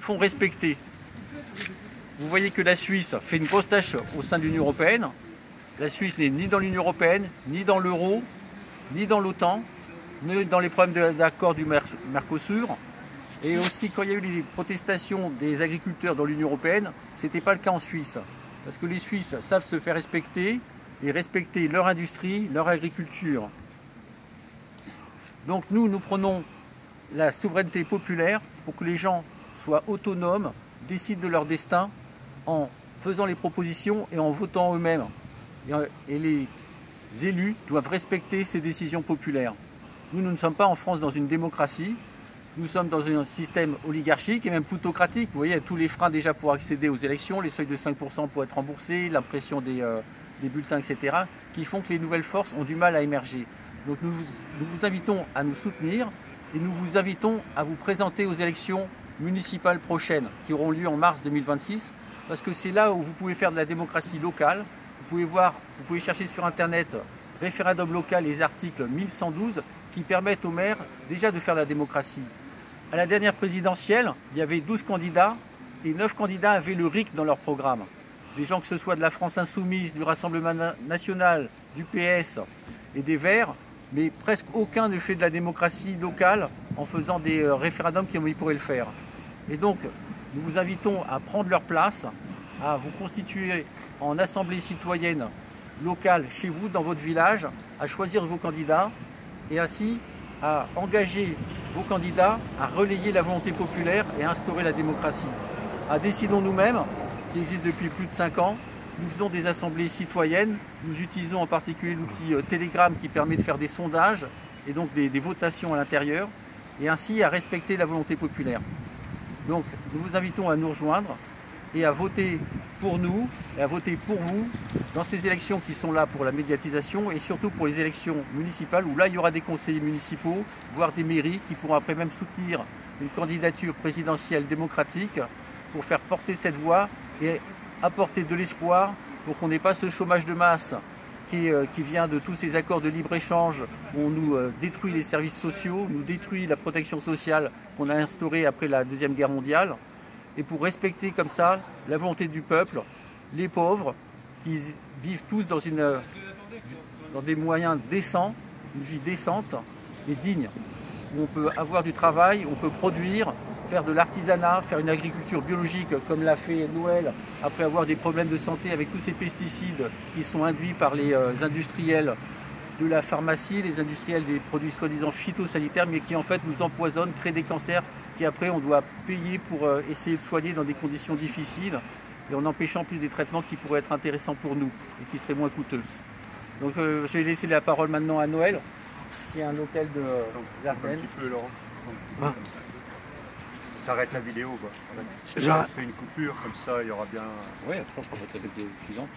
font respecter. Vous voyez que la Suisse fait une grosse tâche au sein de l'Union européenne. La Suisse n'est ni dans l'Union européenne, ni dans l'euro, ni dans l'OTAN, ni dans les problèmes d'accord du Mercosur. Et aussi, quand il y a eu les protestations des agriculteurs dans l'Union européenne, ce n'était pas le cas en Suisse. Parce que les Suisses savent se faire respecter et respecter leur industrie, leur agriculture. Donc nous prenons la souveraineté populaire pour que les gens soient autonomes, décident de leur destin en faisant les propositions et en votant eux-mêmes. Et les élus doivent respecter ces décisions populaires. Nous ne sommes pas en France dans une démocratie, nous sommes dans un système oligarchique et même plutocratique. Vous voyez, il y a tous les freins déjà pour accéder aux élections, les seuils de 5% pour être remboursés, l'impression des bulletins, etc., qui font que les nouvelles forces ont du mal à émerger. Donc nous vous invitons à nous soutenir et nous vous invitons à vous présenter aux élections municipales prochaines qui auront lieu en mars 2026 parce que c'est là où vous pouvez faire de la démocratie locale. Vous pouvez chercher sur internet référendum local, les articles 1112 qui permettent aux maires déjà de faire de la démocratie. À la dernière présidentielle, il y avait 12 candidats et 9 candidats avaient le RIC dans leur programme. Des gens que ce soit de la France Insoumise, du Rassemblement National, du PS et des Verts, mais presque aucun ne fait de la démocratie locale en faisant des référendums comme ils pourraient le faire. Et donc, nous vous invitons à prendre leur place, à vous constituer en assemblée citoyenne locale chez vous, dans votre village, à choisir vos candidats et ainsi à engager vos candidats à relayer la volonté populaire et à instaurer la démocratie. À Décidons nous-mêmes, qui existe depuis plus de 5 ans, nous faisons des assemblées citoyennes, nous utilisons en particulier l'outil Telegram qui permet de faire des sondages et donc des votations à l'intérieur et ainsi à respecter la volonté populaire. Donc nous vous invitons à nous rejoindre et à voter pour nous et à voter pour vous dans ces élections qui sont là pour la médiatisation et surtout pour les élections municipales où là il y aura des conseillers municipaux, voire des mairies qui pourront après même soutenir une candidature présidentielle démocratique pour faire porter cette voix et apporter de l'espoir pour qu'on n'ait pas ce chômage de masse qui vient de tous ces accords de libre-échange où on nous détruit les services sociaux, nous détruit la protection sociale qu'on a instaurée après la Deuxième Guerre mondiale. Et pour respecter comme ça la volonté du peuple, les pauvres, qui vivent tous dans des moyens décents, une vie décente et digne, où on peut avoir du travail, on peut produire, faire de l'artisanat, faire une agriculture biologique comme l'a fait Noël, après avoir des problèmes de santé avec tous ces pesticides qui sont induits par les industriels de la pharmacie, les industriels des produits soi-disant phytosanitaires, mais qui en fait nous empoisonnent, créent des cancers, qui après on doit payer pour essayer de soigner dans des conditions difficiles, et en empêchant plus des traitements qui pourraient être intéressants pour nous, et qui seraient moins coûteux. Donc je vais laisser la parole maintenant à Noël, qui est un hôtel de Ardennes. Un petit peu, Laurent. Ah. T'arrêtes la vidéo, quoi. J'arrête. Je fais une coupure, comme ça, il y aura bien... Oui, après on peut mettre avec des suivants.